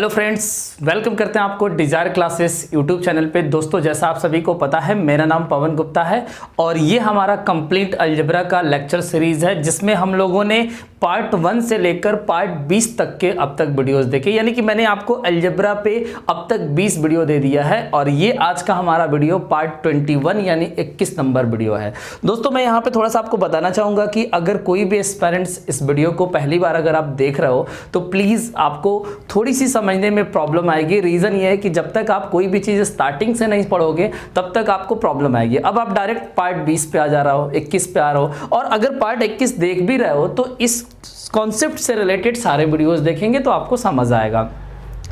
Hello friends, welcome करते हैं आपको डिजायर क्लासेस यूट्यूब चैनल पे। दोस्तों, जैसा आप सभी को पता है, मेरा नाम पवन गुप्ता है और ये हमारा कंप्लीट अलजेब्रा का लेक्चर सीरीज है जिसमें हम लोगों ने पार्ट 1 से लेकर पार्ट 20 तक के अब तक वीडियोस देखे। यानी कि मैंने आपको अलजेब्रा पे अब तक 20 वीडियो दे दिया है और ये आज का हमारा वीडियो पार्ट 21 यानी 21 नंबर वीडियो है। दोस्तों, मैं यहाँ पे थोड़ा सा आपको बताना चाहूँगा कि अगर कोई भी एस्पिरेंट्स इस वीडियो को पहली बार अगर आप देख रहे हो तो प्लीज़ आपको थोड़ी सी समझने में प्रॉब्लम आएगी। रीज़न ये है कि जब तक आप कोई भी चीज़ स्टार्टिंग से नहीं पढ़ोगे तब तक आपको प्रॉब्लम आएगी। अब आप डायरेक्ट पार्ट 20 पे आ जा रहा हो, 21 पे आ रहा हो, और अगर पार्ट 21 देख भी रहे हो तो इस कॉन्सेप्ट से रिलेटेड सारे वीडियोस देखेंगे तो आपको समझ आएगा।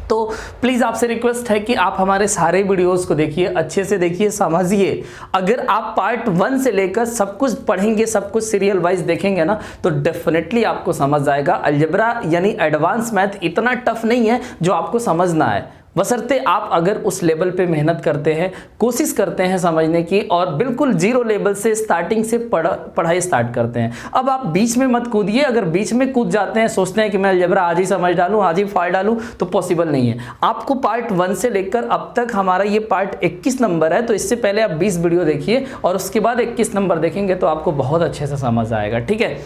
तो प्लीज़ आपसे रिक्वेस्ट है कि आप हमारे सारे वीडियोस को देखिए, अच्छे से देखिए, समझिए। अगर आप पार्ट 1 से लेकर सब कुछ पढ़ेंगे, सब कुछ सीरियल वाइज देखेंगे ना, तो डेफिनेटली आपको समझ आएगा। अलजेब्रा यानी एडवांस मैथ इतना टफ नहीं है जो आपको समझना है, बशर्ते आप अगर उस लेवल पे मेहनत करते हैं, कोशिश करते हैं समझने की, और बिल्कुल जीरो लेवल से स्टार्टिंग से पढ़ाई स्टार्ट करते हैं। अब आप बीच में मत कूदिए। अगर बीच में कूद जाते हैं, सोचते हैं कि मैं अलजेब्रा आज ही समझ डालूं, आज ही फाड़ डालूं, तो पॉसिबल नहीं है। आपको पार्ट 1 से लेकर अब तक हमारा ये पार्ट 21 नंबर है, तो इससे पहले आप 20 वीडियो देखिए और उसके बाद 21 नंबर देखेंगे तो आपको बहुत अच्छे से समझ आएगा। ठीक है,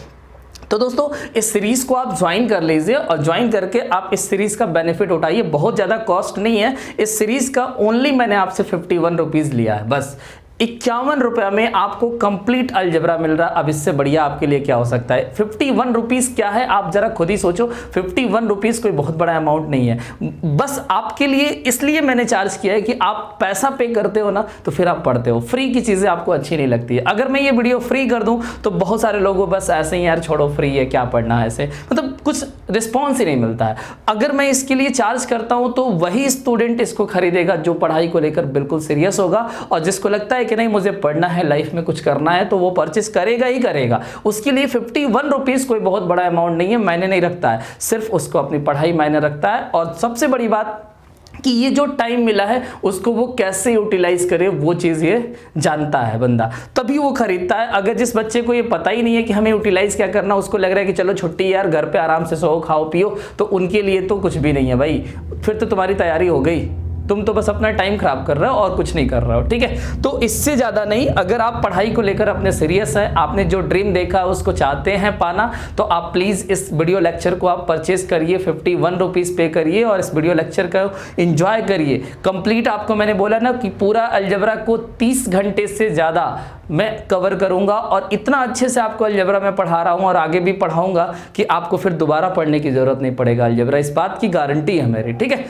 तो दोस्तों, इस सीरीज को आप ज्वाइन कर लीजिए और ज्वाइन करके आप इस सीरीज का बेनिफिट उठाइए। बहुत ज़्यादा कॉस्ट नहीं है इस सीरीज का, ओनली मैंने आपसे 51 रुपीज़ लिया है बस। 51 रुपये में आपको कंप्लीट अलजेब्रा मिल रहा है। अब इससे बढ़िया आपके लिए क्या हो सकता है। 51 रुपीज़ क्या है, आप जरा खुद ही सोचो। 51 रुपीज़ कोई बहुत बड़ा अमाउंट नहीं है, बस आपके लिए इसलिए मैंने चार्ज किया है कि आप पैसा पे करते हो ना, तो फिर आप पढ़ते हो। फ्री की चीज़ें आपको अच्छी नहीं लगती है। अगर मैं ये वीडियो फ्री कर दूं तो बहुत सारे लोगों बस ऐसे ही, यार छोड़ो, फ्री है क्या पढ़ना है, ऐसे मतलब कुछ रिस्पॉन्स ही नहीं मिलता है। अगर मैं इसके लिए चार्ज करता हूं तो वही स्टूडेंट इसको खरीदेगा जो पढ़ाई को लेकर बिल्कुल सीरियस होगा और जिसको लगता है कि नहीं मुझे पढ़ना है, लाइफ में कुछ करना है, तो वो परचेस करेगा ही करेगा। उसके लिए 51 रुपीज़ कोई बहुत बड़ा अमाउंट नहीं है, मायने नहीं रखता है। सिर्फ उसको अपनी पढ़ाई मायने रखता है, और सबसे बड़ी बात कि ये जो टाइम मिला है उसको वो कैसे यूटिलाइज करे, वो चीज़ ये जानता है बंदा, तभी वो खरीदता है। अगर जिस बच्चे को ये पता ही नहीं है कि हमें यूटिलाइज क्या करना, उसको लग रहा है कि चलो छुट्टी यार, घर पे आराम से सो खाओ पियो, तो उनके लिए तो कुछ भी नहीं है भाई। फिर तो तुम्हारी तैयारी हो गई, तुम तो बस अपना टाइम खराब कर रहे हो और कुछ नहीं कर रहे हो। ठीक है, तो इससे ज़्यादा नहीं। अगर आप पढ़ाई को लेकर अपने सीरियस है, आपने जो ड्रीम देखा है उसको चाहते हैं पाना, तो आप प्लीज़ इस वीडियो लेक्चर को आप परचेज करिए, 51 रुपीज़ पे करिए और इस वीडियो लेक्चर का एंजॉय करिए। कंप्लीट आपको मैंने बोला ना कि पूरा अलजेब्रा को 30 घंटे से ज़्यादा मैं कवर करूंगा और इतना अच्छे से आपको अलजेब्रा में पढ़ा रहा हूं और आगे भी पढ़ाऊंगा कि आपको फिर दोबारा पढ़ने की ज़रूरत नहीं पड़ेगा अलजेब्रा। इस बात की गारंटी है मेरी। ठीक है,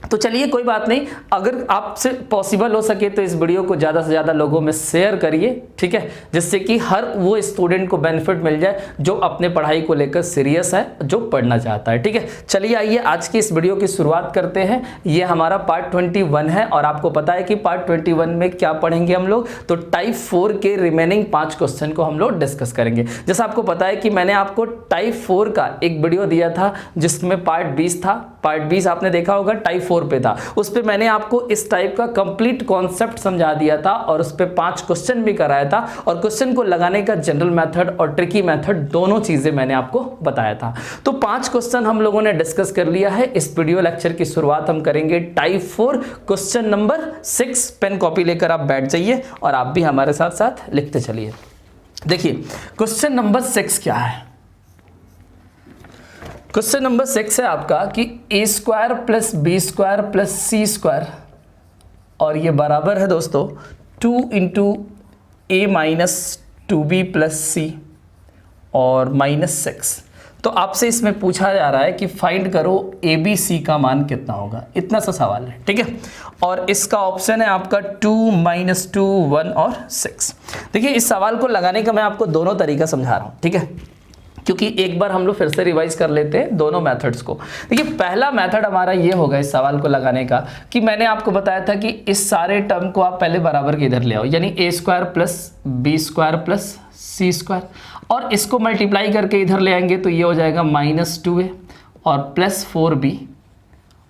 तो चलिए कोई बात नहीं, अगर आपसे पॉसिबल हो सके तो इस वीडियो को ज़्यादा से ज़्यादा लोगों में शेयर करिए। ठीक है, जिससे कि हर वो स्टूडेंट को बेनिफिट मिल जाए जो अपने पढ़ाई को लेकर सीरियस है, जो पढ़ना चाहता है। ठीक है, चलिए आइए आज की इस वीडियो की शुरुआत करते हैं। ये हमारा पार्ट 21 है और आपको पता है कि पार्ट 21 में क्या पढ़ेंगे हम लोग, तो टाइप 4 के रिमेनिंग 5 क्वेश्चन को हम लोग डिस्कस करेंगे। जैसा आपको पता है कि मैंने आपको टाइप 4 का एक वीडियो दिया था जिसमें पार्ट 20 था। पार्ट 20 आपने देखा होगा, टाइप 4 पे था। उस पे मैंने आपको इस टाइप का कंप्लीट कॉन्सेप्ट समझा दिया था और उस पे 5 क्वेश्चन भी कराया था और क्वेश्चन को लगाने का जनरल मेथड और ट्रिकी मेथड दोनों चीजें मैंने आपको बताया था। तो 5 क्वेश्चन हम लोगों ने डिस्कस कर लिया है। इस वीडियो लेक्चर की शुरुआत हम करेंगे type 4 question number 6। Pen copy लेकर आप बैठ जाइए और आप भी हमारे साथ साथ लिखते चलिए। देखिए क्वेश्चन नंबर 6 क्या है। क्वेश्चन नंबर 6 है आपका कि a square plus B square plus C square, और ये बराबर है दोस्तों 2 into A minus 2b plus C और माइनस 6। तो आपसे इसमें पूछा जा रहा है कि फाइंड करो ए बी सी का मान कितना होगा। इतना सा सवाल है। ठीक है, और इसका ऑप्शन है आपका 2 माइनस 2 1 और 6। देखिए इस सवाल को लगाने का मैं आपको दोनों तरीका समझा रहा हूँ। ठीक है, क्योंकि एक बार हम लोग फिर से रिवाइज कर लेते हैं दोनों मेथड्स को। देखिए पहला मेथड हमारा ये होगा इस सवाल को लगाने का कि मैंने आपको बताया था कि इस सारे टर्म को आप पहले बराबर के इधर ले आओ, यानी A square plus B square plus C square, और इसको मल्टीप्लाई करके इधर ले आएंगे तो ये हो जाएगा -2a और प्लस 4b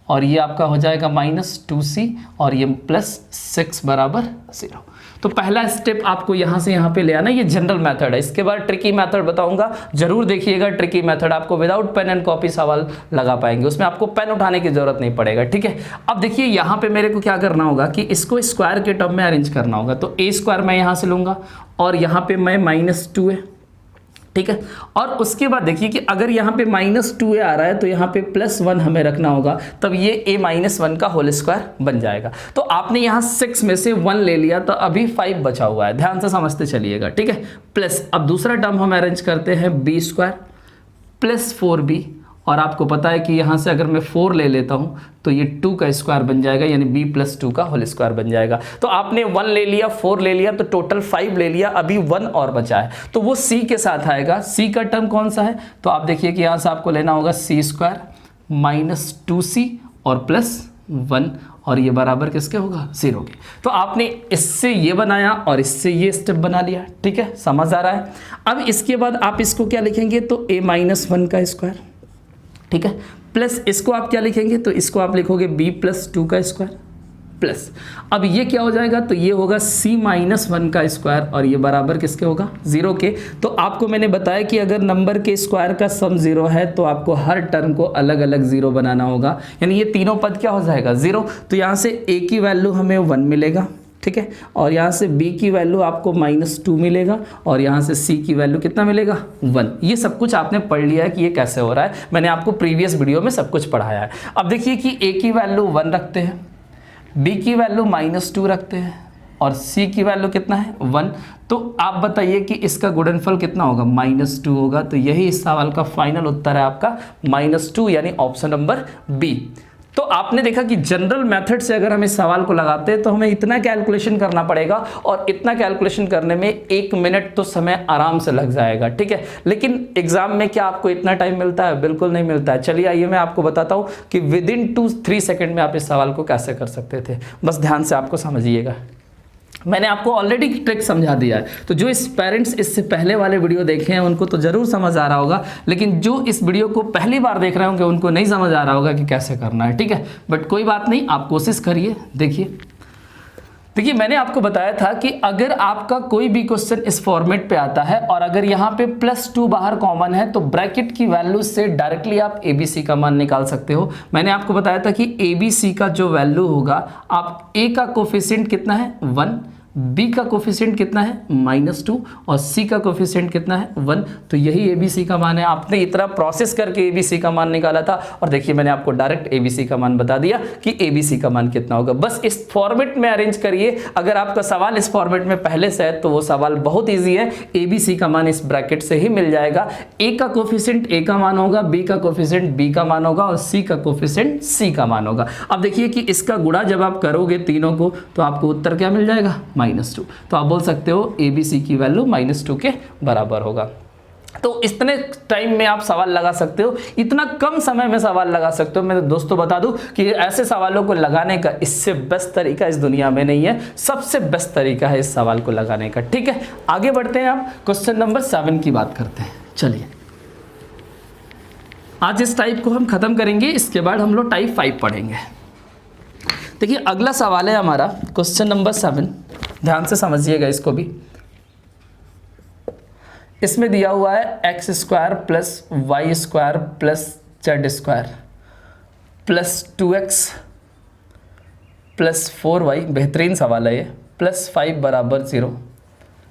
और ये आपका हो जाएगा -2c और ये +6 बराबर 0। तो पहला स्टेप आपको यहाँ से यहाँ पे ले आना, ये जनरल मेथड है। इसके बाद ट्रिकी मेथड बताऊंगा, जरूर देखिएगा। ट्रिकी मेथड आपको विदाउट पेन एंड कॉपी सवाल लगा पाएंगे, उसमें आपको पेन उठाने की जरूरत नहीं पड़ेगा, ठीक है। अब देखिए यहाँ पे मेरे को क्या करना होगा कि इसको स्क्वायर के टर्म में अरेंज करना होगा। तो a² मैं यहाँ से लूँगा और यहाँ पे मैं -2 है, ठीक है। और उसके बाद देखिए कि अगर यहाँ पे -2a आ रहा है तो यहाँ पे +1 हमें रखना होगा, तब ये a-1 का होल स्क्वायर बन जाएगा। तो आपने यहाँ 6 में से 1 ले लिया तो अभी 5 बचा हुआ है, ध्यान से समझते चलिएगा, ठीक है। प्लस अब दूसरा टर्म हम अरेंज करते हैं b² + 4b, और आपको पता है कि यहाँ से अगर मैं 4 ले लेता हूँ तो ये 2 का स्क्वायर बन जाएगा, यानी b + 2 का होल स्क्वायर बन जाएगा। तो आपने 1 ले लिया, 4 ले लिया, तो टोटल 5 ले लिया, अभी 1 और बचा है, तो वो c के साथ आएगा। c का टर्म कौन सा है, तो आप देखिए कि यहाँ से आपको लेना होगा c² -2c और +1, और ये बराबर किसके होगा, 0 के। तो आपने इससे ये बनाया और इससे ये स्टेप बना लिया, ठीक है, समझ आ रहा है। अब इसके बाद आप इसको क्या लिखेंगे, तो a-1 का स्क्वायर, ठीक है, प्लस इसको आप क्या लिखेंगे, तो इसको आप लिखोगे b + 2 का स्क्वायर प्लस, अब ये क्या हो जाएगा, तो ये होगा c-1 का स्क्वायर और ये बराबर किसके होगा, 0 के। तो आपको मैंने बताया कि अगर नंबर के स्क्वायर का सम 0 है तो आपको हर टर्म को अलग अलग 0 बनाना होगा, यानी ये तीनों पद क्या हो जाएगा, 0। तो यहाँ से a की वैल्यू हमें 1 मिलेगा, ठीक है, और यहाँ से b की वैल्यू आपको -2 मिलेगा, और यहाँ से c की वैल्यू कितना मिलेगा, 1। ये सब कुछ आपने पढ़ लिया है कि ये कैसे हो रहा है, मैंने आपको प्रीवियस वीडियो में सब कुछ पढ़ाया है। अब देखिए कि a की वैल्यू 1 रखते हैं, b की वैल्यू -2 रखते हैं, और c की वैल्यू कितना है, 1। तो आप बताइए कि इसका गुणनफल कितना होगा, -2 होगा। तो यही इस सवाल का फाइनल उत्तर है आपका -2, यानी ऑप्शन नंबर बी। तो आपने देखा कि जनरल मेथड से अगर हम इस सवाल को लगाते हैं तो हमें इतना कैलकुलेशन करना पड़ेगा, और इतना कैलकुलेशन करने में 1 मिनट तो समय आराम से लग जाएगा, ठीक है। लेकिन एग्जाम में क्या आपको इतना टाइम मिलता है, बिल्कुल नहीं मिलता है। चलिए आइए मैं आपको बताता हूं कि विदिन 2-3 सेकंड में आप इस सवाल को कैसे कर सकते थे, बस ध्यान से आपको समझिएगा। मैंने आपको ऑलरेडी ट्रिक समझा दिया है, तो जो इस पेरेंट्स इससे पहले वाले वीडियो देखे हैं उनको तो ज़रूर समझ आ रहा होगा, लेकिन जो इस वीडियो को पहली बार देख रहे होंगे उनको नहीं समझ आ रहा होगा कि कैसे करना है, ठीक है। बट कोई बात नहीं, आप कोशिश करिए। देखिए मैंने आपको बताया था कि अगर आपका कोई भी क्वेश्चन इस फॉर्मेट पे आता है और अगर यहाँ पे +2 बाहर कॉमन है तो ब्रैकेट की वैल्यू से डायरेक्टली आप ABC का मान निकाल सकते हो। मैंने आपको बताया था कि ABC का जो वैल्यू होगा, आप A का कोफिशिएंट कितना है, 1, B का कोफिशिएंट कितना है, -2, और C का कोफिशिएंट कितना है, 1। तो यही ABC का मान है। आपने इतना प्रोसेस करके ABC का मान निकाला था, और देखिए मैंने आपको डायरेक्ट ABC का मान बता दिया कि ABC का मान कितना होगा। बस इस फॉर्मेट में अरेंज करिए। अगर आपका सवाल इस फॉर्मेट में पहले से है तो वो सवाल बहुत ईजी है, ABC का मान इस ब्रैकेट से ही मिल जाएगा। A का कोफिशिएंट A का मान होगा, B का कोफिशिएंट B का मान होगा, और C का कोफिशिएंट C का मान होगा। अब देखिए कि इसका गुणा जब आप करोगे तीनों को तो आपको उत्तर क्या मिल जाएगा, -2। तो आप बोल सकते हो ABC की वैल्यू -2 के बराबर होगा। तो इतने टाइम में आप सवाल लगा सकते हो, इतना कम समय में सवाल लगा सकते हो। मैं तो दोस्तों बता दूं कि ऐसे सवालों को लगाने का इससे बेस्ट तरीका इस दुनिया में नहीं है, सबसे बेस्ट तरीका है इस सवाल को लगाने का, ठीक है। आगे बढ़ते हैं, आप क्वेश्चन नंबर 7 की बात करते हैं। चलिए आज इस टाइप को हम खत्म करेंगे, इसके बाद हम लोग टाइप 5 पढ़ेंगे। देखिए अगला सवाल है हमारा क्वेश्चन नंबर 7, ध्यान से समझिएगा इसको भी। इसमें दिया हुआ है x² + y² + z² + 2x + 4y, बेहतरीन सवाल है ये, +5 बराबर 0,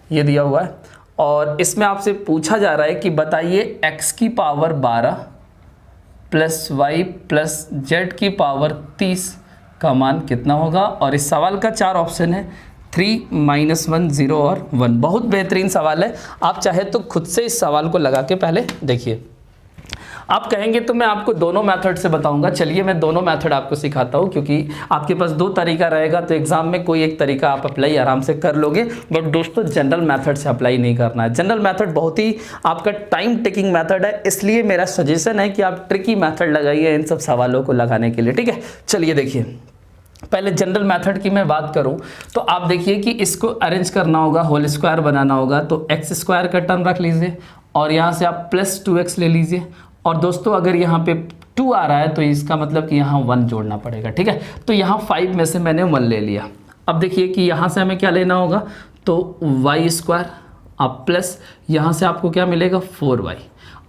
ये दिया हुआ है। और इसमें आपसे पूछा जा रहा है कि बताइए x की पावर 12 + y + z की पावर 30 का मान कितना होगा। और इस सवाल का 4 ऑप्शन है, 3, -1, 0 और 1। बहुत बेहतरीन सवाल है, आप चाहे तो खुद से इस सवाल को लगा के पहले देखिए। आप कहेंगे तो मैं आपको दोनों मेथड से बताऊंगा, चलिए मैं दोनों मेथड आपको सिखाता हूं, क्योंकि आपके पास 2 तरीका रहेगा तो एग्जाम में कोई एक तरीका आप अप्लाई आराम से कर लोगे। बट दोस्तों जनरल मेथड से अप्लाई नहीं करना है, जनरल मेथड बहुत ही आपका टाइम टेकिंग मेथड है, इसलिए मेरा सजेशन है कि आप ट्रिकी मेथड लगाइए इन सब सवालों को लगाने के लिए, ठीक है। चलिए देखिए, पहले जनरल मेथड की मैं बात करूं तो आप देखिए कि इसको अरेंज करना होगा, होल स्क्वायर बनाना होगा, तो x² का टर्म रख लीजिए और यहाँ से आप +2x ले लीजिए। और दोस्तों अगर यहाँ पे 2 आ रहा है तो इसका मतलब कि यहाँ 1 जोड़ना पड़ेगा, ठीक है। तो यहाँ 5 में से मैंने 1 ले लिया। अब देखिए कि यहाँ से हमें क्या लेना होगा, तो y² अब प्लस यहाँ से आपको क्या मिलेगा 4y।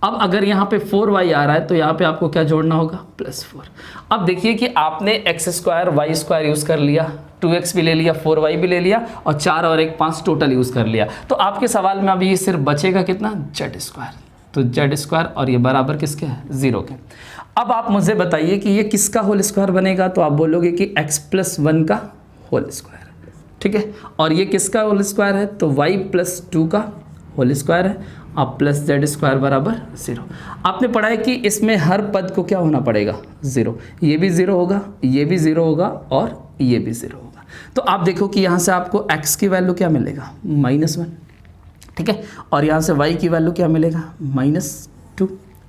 अब अगर यहाँ पे 4y आ रहा है तो यहाँ पे आपको क्या जोड़ना होगा +4। अब देखिए कि आपने x² y² यूज़ कर लिया, 2x भी ले लिया, 4y भी ले लिया और 4 और 1 5 टोटल यूज़ कर लिया। तो आपके सवाल में अभी सिर्फ बचेगा कितना z²। तो z² और ये बराबर किसके है 0 के। अब आप मुझे बताइए कि ये किसका होल स्क्वायर बनेगा, तो आप बोलोगे कि x+1 का होल स्क्वायर, ठीक है। और ये किसका होल स्क्वायर है, तो y+2 का होल स्क्वायर है। अब +z² बराबर 0। आपने पढ़ा है कि इसमें हर पद को क्या होना पड़ेगा 0। ये भी 0 होगा, ये भी 0 होगा और ये भी 0 होगा। तो आप देखो कि यहाँ से आपको x की वैल्यू क्या मिलेगा -1, ठीक है। और यहाँ से y की वैल्यू क्या मिलेगा -2,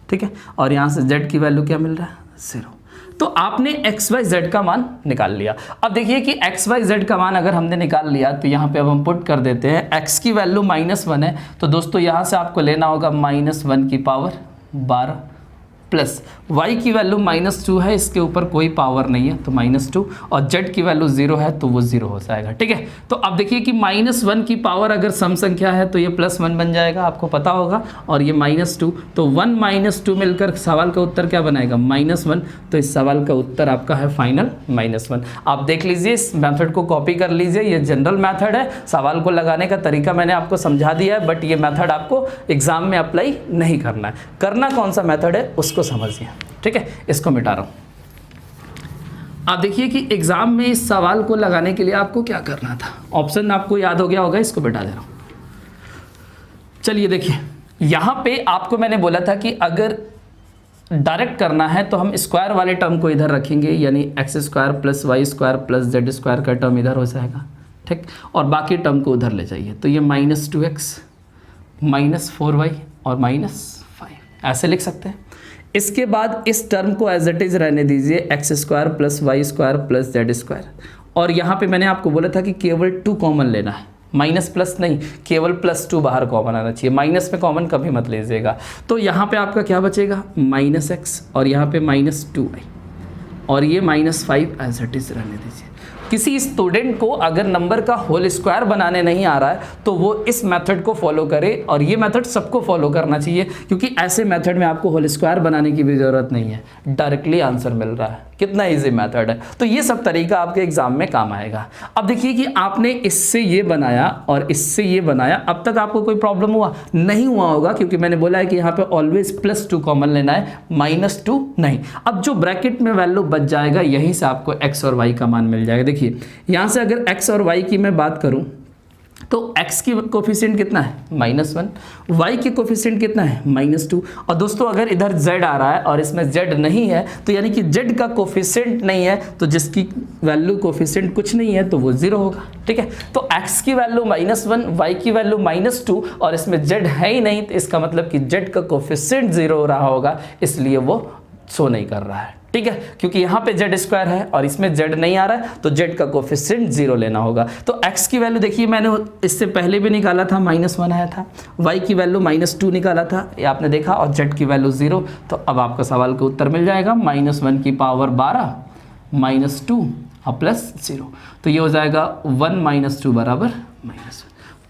ठीक है। और यहाँ से z की वैल्यू क्या मिल रहा है 0। तो आपने x y z का मान निकाल लिया। अब देखिए कि x y z का मान अगर हमने निकाल लिया तो यहाँ पे अब हम पुट कर देते हैं। x की वैल्यू -1 है तो दोस्तों यहाँ से आपको लेना होगा -1 की पावर 12 प्लस y की वैल्यू -2 है, इसके ऊपर कोई पावर नहीं है तो -2 और z की वैल्यू 0 है तो वो 0 हो जाएगा, ठीक है। तो अब देखिए कि -1 की पावर अगर सम संख्या है तो ये +1 बन जाएगा, आपको पता होगा। और ये -2 तो 1 -2 मिलकर सवाल का उत्तर क्या बनाएगा -1। तो इस सवाल का उत्तर आपका है फाइनल -1। आप देख लीजिए, इस मेथड को कॉपी कर लीजिए, ये जनरल मेथड है। सवाल को लगाने का तरीका मैंने आपको समझा दिया है, बट ये मेथड आपको एग्जाम में अप्लाई नहीं करना है। करना कौन सा मेथड है उसको समझिए, ठीक है। इसको मिटा रहा हूं। आप देखिए कि एग्जाम में इस सवाल को लगाने के लिए आपको क्या करना था। ऑप्शन आपको याद हो गया होगा, इसको मिटा दे रहा हूं। चलिए देखिए, यहां पे आपको मैंने बोला था कि अगर डायरेक्ट करना है तो हम स्क्वायर वाले टर्म को इधर रखेंगे, यानी x² + y² + z² का टर्म इधर हो जाएगा, ठीक। और बाकी टर्म को उधर ले जाइए, तो ये -2x -4y और -5 ऐसे लिख सकते हैं। इसके बाद इस टर्म को एज इट इज़ रहने दीजिए, x² + y² + z²। और यहाँ पे मैंने आपको बोला था कि केवल 2 कॉमन लेना है, माइनस प्लस नहीं, केवल +2 बाहर कॉमन आना चाहिए, माइनस में कॉमन कभी मत लीजिएगा। तो यहाँ पे आपका क्या बचेगा -x और यहाँ पे -2y और ये -5 एज इट इज़ रहने दीजिए। किसी स्टूडेंट को अगर नंबर का होल स्क्वायर बनाने नहीं आ रहा है तो वो इस मेथड को फॉलो करे, और ये मेथड सबको फॉलो करना चाहिए, क्योंकि ऐसे मेथड में आपको होल स्क्वायर बनाने की भी ज़रूरत नहीं है, डायरेक्टली आंसर मिल रहा है। कितना इजी मेथड है। तो ये सब तरीका आपके एग्जाम में काम आएगा। अब देखिए कि आपने इससे ये बनाया और इससे ये बनाया, अब तक आपको कोई प्रॉब्लम हुआ नहीं हुआ होगा, क्योंकि मैंने बोला है कि यहाँ पे ऑलवेज +2 कॉमन लेना है, -2 नहीं। अब जो ब्रैकेट में वैल्यू बच जाएगा यहीं से आपको x और y का मान मिल जाएगा। देखिए यहाँ से अगर x और y की मैं बात करूँ तो x की कोफिशिएंट कितना है -1, y की कोफिशिएंट कितना है -2। और दोस्तों अगर इधर z आ रहा है और इसमें z नहीं है तो यानी कि z का कोफिशिएंट नहीं है, तो जिसकी वैल्यू कोफिशिएंट कुछ नहीं है तो वो 0 होगा, ठीक है। तो x की वैल्यू -1, y की वैल्यू -2 और इसमें z है ही नहीं, तो इसका मतलब कि z का कोफिशिएंट 0 हो रहा होगा, इसलिए वो शो नहीं कर रहा है, ठीक है। क्योंकि यहाँ पे z² है और इसमें z नहीं आ रहा है तो z का कोफिशिएंट 0 लेना होगा। तो x की वैल्यू देखिए मैंने इससे पहले भी निकाला था, -1 आया था, y की वैल्यू -2 निकाला था, ये आपने देखा, और z की वैल्यू 0। तो अब आपका सवाल का उत्तर मिल जाएगा -1 की पावर 12 -2 और +0। तो ये हो जाएगा 1 - 2 बराबर -1।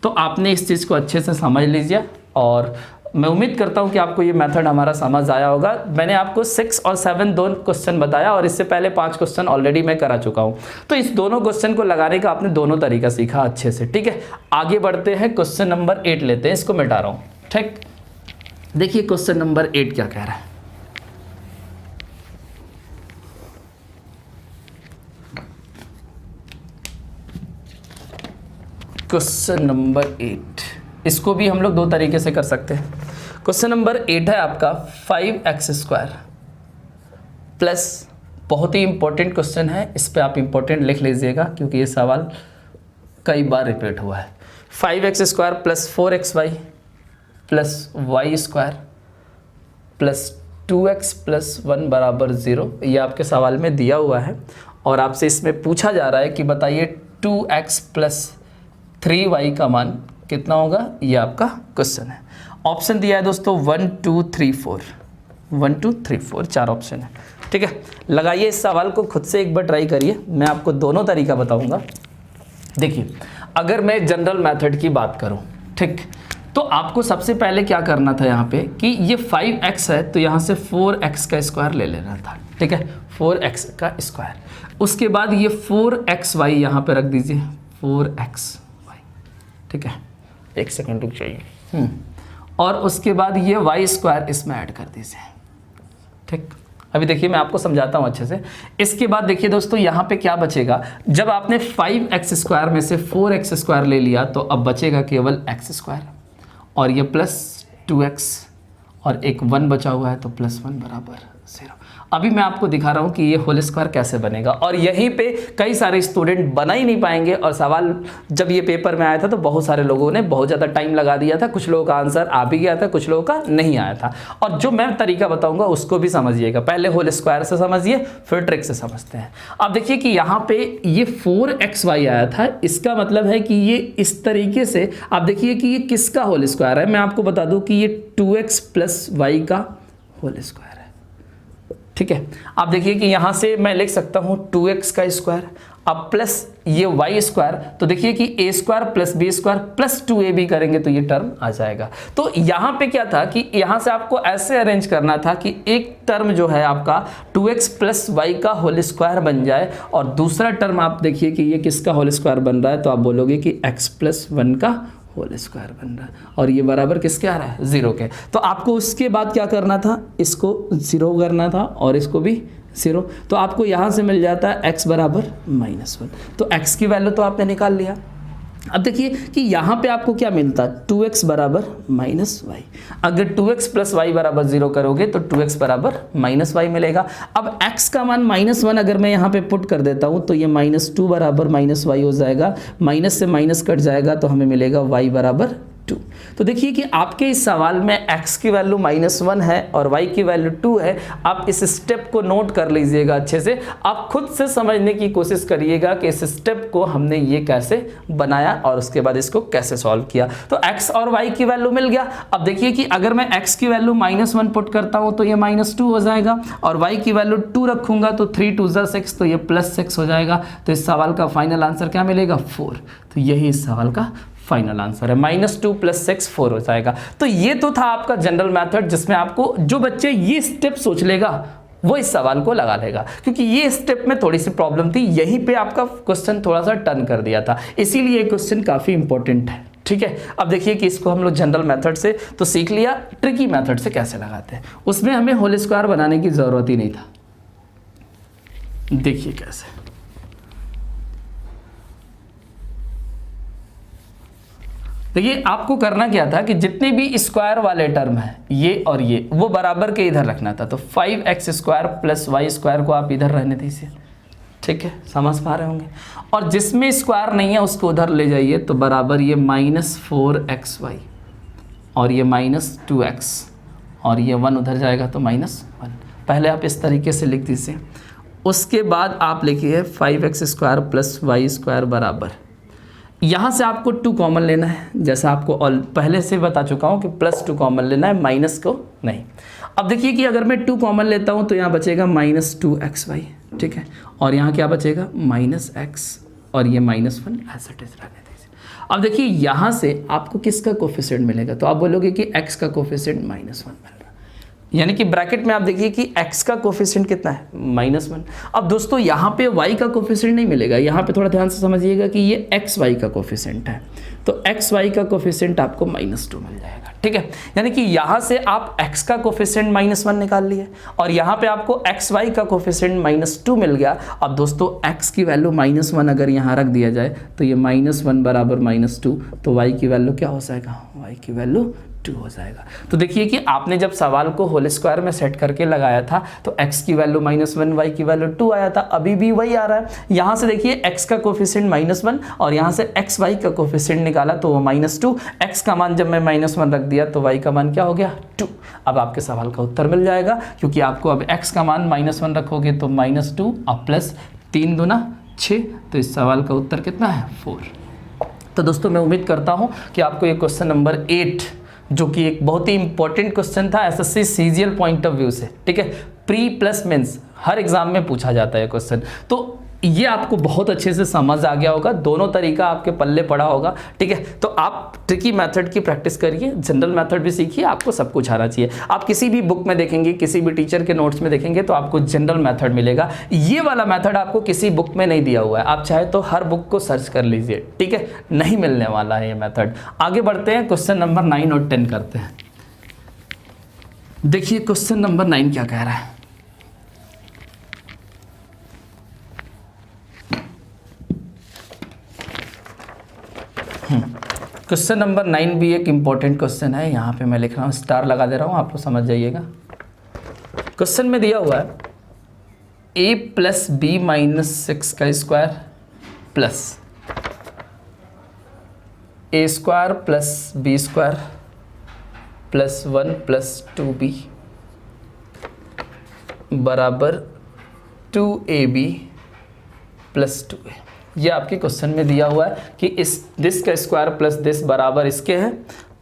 तो आपने इस चीज़ को अच्छे से समझ लीजिए, और मैं उम्मीद करता हूं कि आपको ये मेथड हमारा समझ आया होगा। मैंने आपको 6 और 7 दोनों क्वेश्चन बताया, और इससे पहले 5 क्वेश्चन ऑलरेडी मैं करा चुका हूं। तो इस दोनों क्वेश्चन को लगाने का आपने दोनों तरीका सीखा अच्छे से, ठीक है। आगे बढ़ते हैं, क्वेश्चन नंबर 8 लेते हैं, इसको मिटा रहा हूं, ठीक। देखिए क्वेश्चन नंबर 8 क्या कह रहा है। क्वेश्चन नंबर 8, इसको भी हम लोग 2 तरीके से कर सकते हैं। क्वेश्चन नंबर 8 है आपका 5x² प्लस, बहुत ही इंपॉर्टेंट क्वेश्चन है, इस पे आप इंपॉर्टेंट लिख लीजिएगा क्योंकि ये सवाल कई बार रिपीट हुआ है। 5x² plus 4xy plus y² plus 2x plus 1 बराबर 0, ये आपके सवाल में दिया हुआ है, और आपसे इसमें पूछा जा रहा है कि बताइए 2x प्लस 3y का मान कितना होगा। ये आपका क्वेश्चन है। ऑप्शन दिया है दोस्तों 1 2 3 4, 1 2 3 4 4 ऑप्शन है। ठीक है, लगाइए इस सवाल को, खुद से एक बार ट्राई करिए, मैं आपको दोनों तरीका बताऊंगा। देखिए, अगर मैं जनरल मेथड की बात करूं, ठीक, तो आपको सबसे पहले क्या करना था यहाँ पे कि ये 5x है तो यहाँ से 4x का स्क्वायर ले लेना था। ठीक है, 4x का स्क्वायर, उसके बाद ये 4xy यहाँ पे रख दीजिए, 4xy। ठीक है, एक सेकेंड रुक जाइए, और उसके बाद ये y स्क्वायर इसमें ऐड कर दीजिए। ठीक, अभी देखिए मैं आपको समझाता हूँ अच्छे से। इसके बाद देखिए दोस्तों, यहाँ पे क्या बचेगा, जब आपने 5x स्क्वायर में से 4x स्क्वायर ले लिया तो अब बचेगा केवल x स्क्वायर, और ये प्लस 2x, और एक 1 बचा हुआ है तो प्लस 1 बराबर 0। अभी मैं आपको दिखा रहा हूँ कि ये होल स्क्वायर कैसे बनेगा, और यहीं पे कई सारे स्टूडेंट बना ही नहीं पाएंगे। और सवाल जब ये पेपर में आया था तो बहुत सारे लोगों ने बहुत ज़्यादा टाइम लगा दिया था, कुछ लोगों का आंसर आ भी गया था, कुछ लोगों का नहीं आया था। और जो मैं तरीका बताऊंगा उसको भी समझिएगा, पहले होल स्क्वायर से समझिए फिर ट्रिक से समझते हैं। अब देखिए कि यहाँ पे ये 4xy आया था, इसका मतलब है कि ये इस तरीके से, आप देखिए कि ये किसका होल स्क्वायर है, मैं आपको बता दूँ कि ये 2x प्लस वाई का होल स्क्वायर है। ठीक है, आप देखिए कि यहाँ से मैं लिख सकता हूँ 2x का स्क्वायर, अब प्लस ये y स्क्वायर, तो देखिए कि a square plus b square plus 2ab करेंगे तो ये टर्म आ जाएगा। तो यहाँ पे क्या था कि यहाँ से आपको ऐसे अरेंज करना था कि एक टर्म जो है आपका 2x प्लस वाई का होल स्क्वायर बन जाए, और दूसरा टर्म आप देखिए कि ये किसका होल स्क्वायर बन रहा है, तो आप बोलोगे कि x प्लस 1 का होल स्क्वायर बन रहा है, और ये बराबर किसके आ रहा है, 0 के। तो आपको उसके बाद क्या करना था, इसको 0 करना था और इसको भी 0, तो आपको यहाँ से मिल जाता है x बराबर -1। तो x की वैल्यू तो आपने निकाल लिया। अब देखिए कि यहाँ पे आपको क्या मिलता है, 2x बराबर -y। अगर 2x प्लस वाई बराबर 0 करोगे तो 2x बराबर -y मिलेगा। अब x का मान -1 अगर मैं यहाँ पे पुट कर देता हूँ तो ये -2 बराबर -y हो जाएगा, माइनस से माइनस कट जाएगा तो हमें मिलेगा y बराबर 2। तो देखिए कि आपके इस सवाल में x की वैल्यू -1 है और y की वैल्यू 2 है। आप इस स्टेप को नोट कर लीजिएगा अच्छे से, आप खुद से समझने की कोशिश करिएगा कि इस स्टेप को हमने ये कैसे बनाया और उसके बाद इसको कैसे सॉल्व किया। तो x और y की वैल्यू मिल गया। अब देखिए कि अगर मैं x की वैल्यू -1 पुट करता हूँ तो ये -2 हो जाएगा, और y की वैल्यू 2 रखूंगा तो 3 2 6 तो ये +6 हो जाएगा। तो इस सवाल का फाइनल आंसर क्या मिलेगा, 4। तो यही इस सवाल का फाइनल आंसर है, -2 + 6 4 हो जाएगा। तो ये तो था आपका जनरल मेथड, जिसमें आपको जो बच्चे ये स्टेप सोच लेगा वो इस सवाल को लगा लेगा, क्योंकि ये स्टेप में थोड़ी सी प्रॉब्लम थी, यहीं पे आपका क्वेश्चन थोड़ा सा टर्न कर दिया था, इसीलिए ये क्वेश्चन काफ़ी इंपॉर्टेंट है। ठीक है, अब देखिए कि इसको हम लोग जनरल मेथड से तो सीख लिया, ट्रिकी मेथड से कैसे लगाते हैं, उसमें हमें होल स्क्वायर बनाने की ज़रूरत ही नहीं था। देखिए कैसे, देखिए आपको करना क्या था कि जितने भी स्क्वायर वाले टर्म है ये और ये, वो बराबर के इधर रखना था। तो 5x square plus Y square को आप इधर रहने दीजिए। ठीक है, समझ पा रहे होंगे। और जिसमें स्क्वायर नहीं है उसको उधर ले जाइए, तो बराबर ये -4xy और ये -2x और ये 1 उधर जाएगा तो -1। पहले आप इस तरीके से लिख दीजिए। उसके बाद आप लिखिए 5x square plus Y square बराबर, यहाँ से आपको 2 कॉमन लेना है, जैसा आपको पहले से बता चुका हूँ कि +2 कॉमन लेना है, माइनस को नहीं। अब देखिए कि अगर मैं 2 कॉमन लेता हूँ तो यहाँ बचेगा -2xy। ठीक है, और यहाँ क्या बचेगा, -x और ये -1 ऐसा रहने दीजिए। अब देखिए यहाँ से आपको किसका कोफिशिएंट मिलेगा, तो आप बोलोगे कि x का कोफिशिएंट -1 मिल रहा है, यानी कि ब्रैकेट में आप देखिए कि x का कोफिशिएंट कितना है, -1। अब दोस्तों यहाँ पे y का कोफिशिएंट नहीं मिलेगा, यहाँ पे थोड़ा ध्यान से समझिएगा कि ये xy का कोफिशिएंट है, तो xy का कोफिशिएंट आपको -2 मिल जाएगा। ठीक है, यानी कि यहाँ से आप x का कोफिशिएंट -1 निकाल लिए और यहाँ पे आपको xy का कोफिशिएंट -2 मिल गया। अब दोस्तों x की वैल्यू -1 अगर यहाँ रख दिया जाए तो ये -1 बराबर -2, तो y की वैल्यू क्या हो जाएगा, y की वैल्यू 2 हो जाएगा। तो देखिए कि आपने जब सवाल को होल स्क्वायर में सेट करके लगाया था तो x की वैल्यू -1, y की वैल्यू 2 आया था, अभी भी वही आ रहा है। यहाँ से देखिए x का कोफिशिएंट -1 और यहाँ से xy का कोफिशिएंट निकाला तो वो -2, x का मान जब मैं -1 रख दिया तो y का मान क्या हो गया, 2। अब आपके सवाल का उत्तर मिल जाएगा, क्योंकि आपको अब x का मान -1 रखोगे तो -2 और +3 दूना 6, तो इस सवाल का उत्तर कितना है, 4। तो दोस्तों मैं उम्मीद करता हूँ कि आपको ये क्वेश्चन नंबर 8 जो कि एक बहुत ही इंपॉर्टेंट क्वेश्चन था SSC CGL point of view से, ठीक है। प्री प्लस मेंस हर एग्जाम में पूछा जाता है क्वेश्चन, तो ये आपको बहुत अच्छे से समझ आ गया होगा, दोनों तरीका आपके पल्ले पड़ा होगा, ठीक है। तो आप ट्रिकी मेथड की प्रैक्टिस करिए, जनरल मेथड भी सीखिए, आपको सब कुछ आना चाहिए। आप किसी भी बुक में देखेंगे, किसी भी टीचर के नोट्स में देखेंगे तो आपको जनरल मेथड मिलेगा। ये वाला मेथड आपको किसी बुक में नहीं दिया हुआ है, आप चाहे तो हर बुक को सर्च कर लीजिए, ठीक है, नहीं मिलने वाला है ये मेथड। आगे बढ़ते हैं, क्वेश्चन नंबर 9 और 10 करते हैं। देखिए क्वेश्चन नंबर 9 क्या कह रहा है। क्वेश्चन नंबर 9 भी एक इंपॉर्टेंट क्वेश्चन है, यहाँ पे मैं लिख रहा हूँ, स्टार लगा दे रहा हूँ, आप लोग समझ जाइएगा। क्वेश्चन में दिया हुआ है a प्लस बी माइनस 6 का square plus a square plus B square plus 1 plus 2b बराबर 2ab प्लस 2a। ये आपके क्वेश्चन में दिया हुआ है कि दिस का स्क्वायर प्लस दिस बराबर इसके है।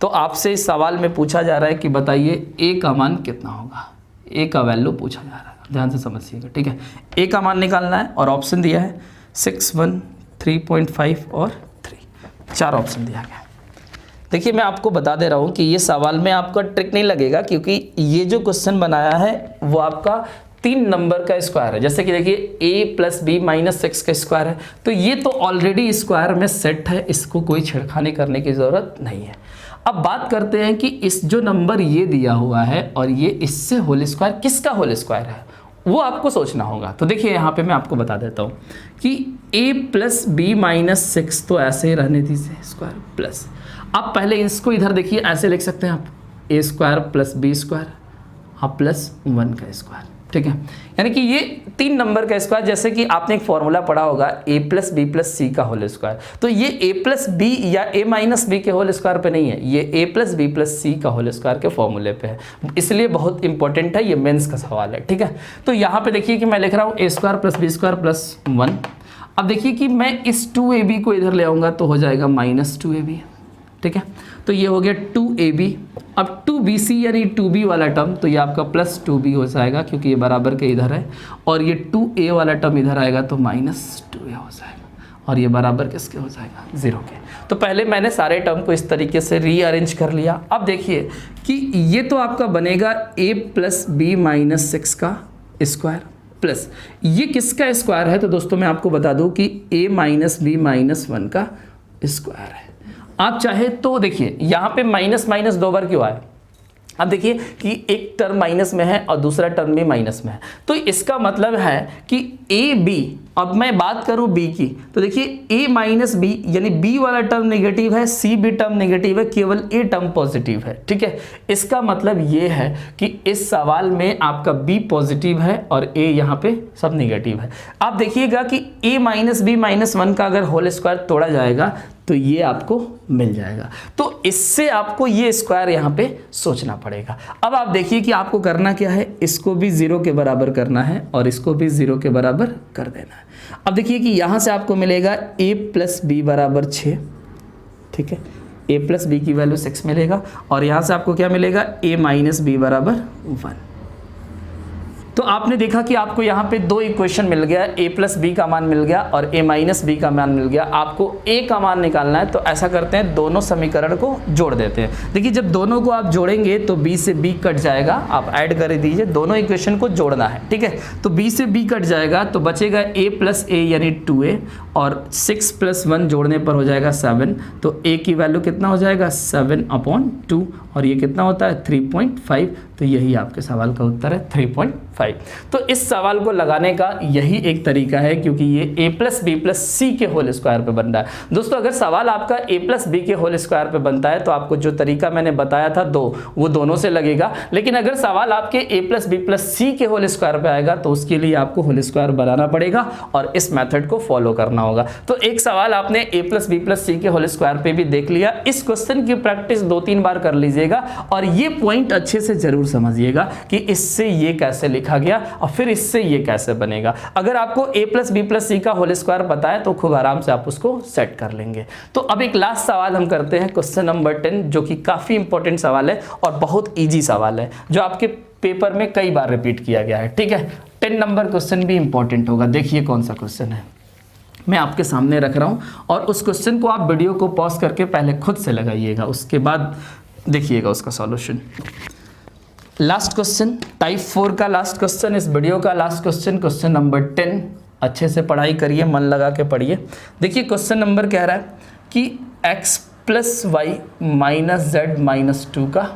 तो आपसे इस सवाल में पूछा जा रहा है कि बताइए a का मान कितना होगा, a का वैल्यू पूछा जा रहा है, ध्यान से समझिएगा, ठीक है। a का मान निकालना है और ऑप्शन दिया है 6, 1, 3.5 और 3, 4 ऑप्शन दिया गया। देखिए मैं आपको बता दे रहा हूँ कि ये सवाल में आपका ट्रिक नहीं लगेगा, क्योंकि ये जो क्वेश्चन बनाया है वो आपका 3 नंबर का स्क्वायर है। जैसे कि देखिए a प्लस बी माइनस 6 का स्क्वायर है, तो ये तो ऑलरेडी स्क्वायर में सेट है, इसको कोई छेड़खानी करने की ज़रूरत नहीं है। अब बात करते हैं कि इस जो नंबर ये दिया हुआ है और ये इससे होल स्क्वायर किसका होल स्क्वायर है, वो आपको सोचना होगा। तो देखिए यहाँ पे मैं आपको बता देता हूँ कि a प्लस बी माइनस 6 तो ऐसे ही रहने दीजिए स्क्वायर प्लस, आप पहले इसको इधर देखिए, ऐसे लिख सकते हैं आप a square plus B square हाँ प्लस 1 का स्क्वायर, ठीक है। यानी कि ये 3 नंबर का स्क्वायर, जैसे कि आपने एक फॉर्मूला पढ़ा होगा a प्लस बी प्लस सी का होल स्क्वायर, तो ये a प्लस बी या a माइनस बी के होल स्क्वायर पे नहीं है, ये a प्लस बी प्लस सी का होल स्क्वायर के फॉर्मूले पे है, इसलिए बहुत इंपॉर्टेंट है, ये मेंस का सवाल है, ठीक है। तो यहाँ पे देखिए कि मैं लिख रहा हूँ a square plus B square plus 1। अब देखिए कि मैं इस 2ab को इधर ले आऊँगा तो हो जाएगा माइनस 2ab, ठीक है। तो ये हो गया 2ab। अब 2bc यानी 2b वाला टर्म, तो ये आपका प्लस 2b हो जाएगा क्योंकि ये बराबर के इधर है, और ये 2a वाला टर्म इधर आएगा तो माइनस 2a हो जाएगा, और ये बराबर किसके हो जाएगा 0 के। तो पहले मैंने सारे टर्म को इस तरीके से रीअरेंज कर लिया। अब देखिए कि ये तो आपका बनेगा a प्लस बी माइनस 6 का स्क्वायर प्लस ये किसका स्क्वायर है, तो दोस्तों मैं आपको बता दूं कि a माइनस बी माइनस 1 का स्क्वायर है। आप चाहे तो देखिए यहाँ पे माइनस माइनस 2 बार क्यों आए, अब देखिए कि एक टर्म माइनस में है और दूसरा टर्म भी माइनस में है, तो इसका मतलब है कि ए बी, अब मैं बात करूं बी की, तो देखिए a माइनस बी यानी b वाला टर्म नेगेटिव है, c भी टर्म नेगेटिव है, केवल a टर्म पॉजिटिव है, ठीक है। इसका मतलब ये है कि इस सवाल में आपका b पॉजिटिव है और a यहाँ पे सब नेगेटिव है। आप देखिएगा कि a माइनस बी माइनस 1 का अगर होल स्क्वायर तोड़ा जाएगा तो ये आपको मिल जाएगा, तो इससे आपको ये स्क्वायर यहाँ पे सोचना पड़ेगा। अब आप देखिए कि आपको करना क्या है, इसको भी 0 के बराबर करना है और इसको भी 0 के बराबर कर देना है। अब देखिए कि यहाँ से आपको मिलेगा a प्लस बी बराबर 6, ठीक है, a प्लस बी की वैल्यू 6 मिलेगा, और यहाँ से आपको क्या मिलेगा a माइनस बी बराबर 1। तो आपने देखा कि आपको यहाँ पे 2 इक्वेशन मिल गया, a प्लस बी का मान मिल गया और a माइनस बी का मान मिल गया। आपको a का मान निकालना है, तो ऐसा करते हैं दोनों समीकरण को जोड़ देते हैं। देखिए जब दोनों को आप जोड़ेंगे तो b से b कट जाएगा, आप ऐड कर दीजिए, दोनों इक्वेशन को जोड़ना है, ठीक है। तो b से b कट जाएगा तो बचेगा a प्लस a यानी 2a, और 6 प्लस 1 जोड़ने पर हो जाएगा 7, तो a की वैल्यू कितना हो जाएगा 7/2, और ये कितना होता है 3.5, तो यही आपके सवाल का उत्तर है 3.5। तो इस सवाल को लगाने का यही एक तरीका है, क्योंकि ये a प्लस बी प्लस सी के होल स्क्वायर पे बन रहा है। दोस्तों अगर सवाल आपका a प्लस बी के होल स्क्वायर पे बनता है तो आपको जो तरीका मैंने बताया था वो दोनों से लगेगा, लेकिन अगर सवाल आपके a प्लस बी प्लस सी के होल स्क्वायर पे आएगा तो उसके लिए आपको होल स्क्वायर बनाना पड़ेगा और इस मेथड को फॉलो करना होगा। तो एक सवाल आपने a प्लस बी प्लस सी के होल स्क्वायर पे भी देख लिया, इस क्वेश्चन की प्रैक्टिस 2-3 बार कर लीजिएगा और ये पॉइंट अच्छे से जरूर समझिएगा कि इससे ये कैसे लिखा लिखा गया और फिर इससे ये कैसे बनेगा। अगर आपको a प्लस बी प्लस सी का होल स्क्वायर पता है तो खूब आराम से आप उसको सेट कर लेंगे। तो अब एक लास्ट सवाल हम करते हैं, क्वेश्चन नंबर 10, जो कि काफ़ी इंपॉर्टेंट सवाल है और बहुत ईजी सवाल है, जो आपके पेपर में कई बार रिपीट किया गया है। ठीक है, 10 नंबर क्वेश्चन भी इंपॉर्टेंट होगा। देखिए कौन सा क्वेश्चन है, मैं आपके सामने रख रहा हूँ और उस क्वेश्चन को आप वीडियो को पॉज करके पहले खुद से लगाइएगा, उसके बाद देखिएगा उसका सॉल्यूशन। लास्ट क्वेश्चन, टाइप 4 का लास्ट क्वेश्चन, इस वीडियो का लास्ट क्वेश्चन, क्वेश्चन नंबर 10। अच्छे से पढ़ाई करिए, मन लगा के पढ़िए। देखिए क्वेश्चन नंबर कह रहा है कि x plus Y minus Z minus 2 का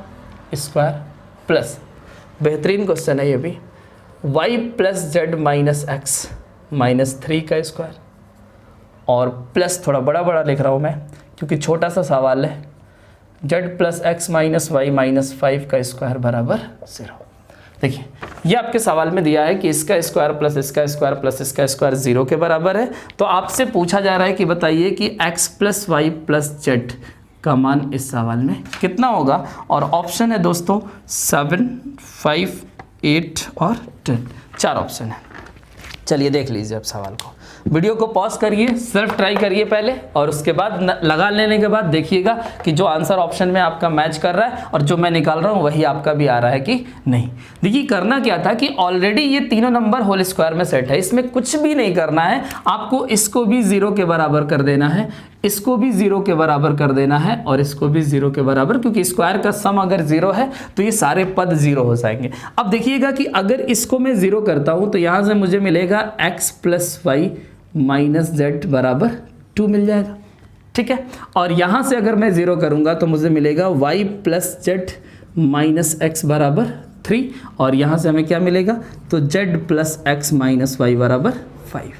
स्क्वायर प्लस, बेहतरीन क्वेश्चन है ये भी, y plus Z minus x minus 3 का स्क्वायर, और प्लस थोड़ा बड़ा बड़ा लिख रहा हूँ मैं क्योंकि छोटा सा सवाल है, z plus X minus Y minus 5 का स्क्वायर बराबर 0। देखिए ये आपके सवाल में दिया है कि इसका स्क्वायर प्लस इसका स्क्वायर प्लस इसका स्क्वायर 0 के बराबर है। तो आपसे पूछा जा रहा है कि बताइए कि x plus Y plus Z का मान इस सवाल में कितना होगा। और ऑप्शन है दोस्तों 7, 5, 8 और 10, 4 ऑप्शन है। चलिए देख लीजिए अब सवाल को, वीडियो को पॉज करिए, सिर्फ ट्राई करिए पहले और उसके बाद लगा लेने के बाद देखिएगा कि जो आंसर ऑप्शन में आपका मैच कर रहा है और जो मैं निकाल रहा हूँ वही आपका भी आ रहा है कि नहीं। देखिए करना क्या था कि ऑलरेडी ये तीनों नंबर होल स्क्वायर में सेट है, इसमें कुछ भी नहीं करना है आपको, इसको भी 0 के बराबर कर देना है, इसको भी 0 के बराबर कर देना है और इसको भी 0 के बराबर, क्योंकि स्क्वायर का सम अगर 0 है तो ये सारे पद 0 हो जाएंगे। अब देखिएगा कि अगर इसको मैं 0 करता हूँ तो यहाँ से मुझे मिलेगा x plus Y minus Z बराबर 2 मिल जाएगा। ठीक है, और यहाँ से अगर मैं 0 करूँगा तो मुझे मिलेगा y plus Z minus x बराबर 3, और यहाँ से हमें क्या मिलेगा तो z plus X minus Y बराबर 5,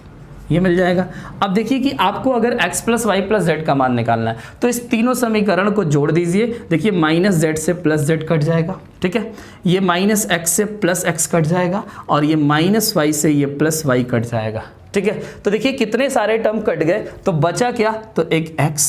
ये मिल जाएगा। अब देखिए कि आपको अगर x plus Y plus Z का मान निकालना है तो इस तीनों समीकरण को जोड़ दीजिए। देखिए माइनस जेड से प्लस जेड कट जाएगा, ठीक है, ये माइनस एक्स से प्लस एक्स कट जाएगा और ये माइनस वाई से ये प्लस वाई कट जाएगा। ठीक है, तो देखिए कितने सारे टर्म कट गए, तो बचा क्या, तो एक x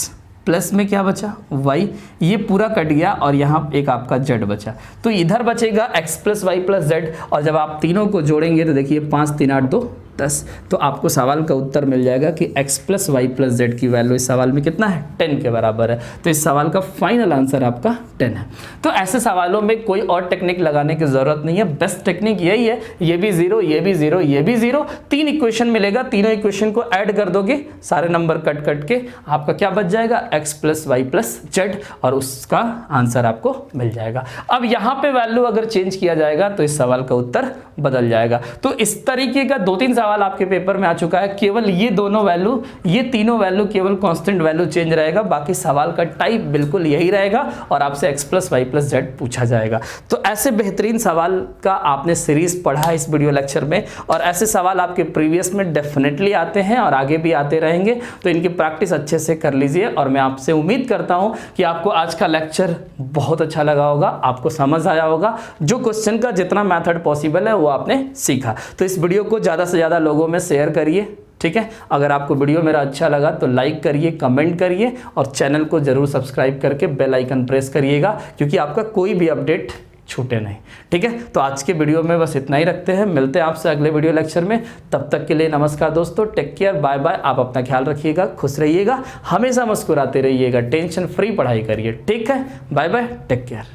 प्लस में क्या बचा y, ये पूरा कट गया और यहाँ एक आपका z बचा, तो इधर बचेगा x plus Y plus Z, और जब आप तीनों को जोड़ेंगे तो देखिए 5 3 8 2 10, तो आपको सवाल का उत्तर मिल जाएगा कि x plus Y plus Z की वैल्यू इस सवाल में कितना है 10 के बराबर है। तो इस सवाल का फाइनल आंसर आपका 10 है। तो ऐसे सवालों में कोई और टेक्निक लगाने की ज़रूरत नहीं है, बेस्ट टेक्निक यही है, ये भी 0 ये भी 0 ये भी 0, 3 इक्वेशन मिलेगा, तीनों इक्वेशन को ऐड कर दोगे, सारे नंबर कट कट के आपका क्या बच जाएगा x plus Y plus Z, और उसका आंसर आपको मिल जाएगा। अब यहाँ पे वैल्यू अगर चेंज किया जाएगा तो इस सवाल का उत्तर बदल जाएगा। तो इस तरीके का 2-3 सवाल आपके पेपर में आ चुका है, केवल ये दोनों वैल्यू, ये तीनों वैल्यू केवल कांस्टेंट वैल्यू चेंज रहेगा, बाकी सवाल का टाइप बिल्कुल यही रहेगा और आपसे x plus Y plus Z पूछा जाएगा। तो ऐसे बेहतरीन सवाल का आपने सीरीज पढ़ा है इस वीडियो लेक्चर में, और ऐसे सवाल आपके प्रीवियस में डेफिनेटली आते हैं और आगे भी आते रहेंगे, तो इनकी प्रैक्टिस अच्छे से कर लीजिए। और मैं आपसे उम्मीद करता हूं कि आपको आज का लेक्चर बहुत अच्छा लगा होगा, आपको समझ आया होगा, जो क्वेश्चन का जितना मेथड पॉसिबल है वो आपने सीखा। तो इस वीडियो को ज़्यादा से ज़्यादा लोगों में शेयर करिए, ठीक है। अगर आपको वीडियो मेरा अच्छा लगा तो लाइक करिए, कमेंट करिए और चैनल को जरूर सब्सक्राइब करके बेल आइकन प्रेस करिएगा, क्योंकि आपका कोई भी अपडेट छूटे नहीं, ठीक है। तो आज के वीडियो में बस इतना ही रखते हैं, मिलते हैं आपसे अगले वीडियो लेक्चर में। तब तक के लिए नमस्कार दोस्तों, टेक केयर, बाय बाय। आप अपना ख्याल रखिएगा, खुश रहिएगा, हमेशा मुस्कुराते रहिएगा, टेंशन फ्री पढ़ाई करिए, ठीक है। Bye bye, take care.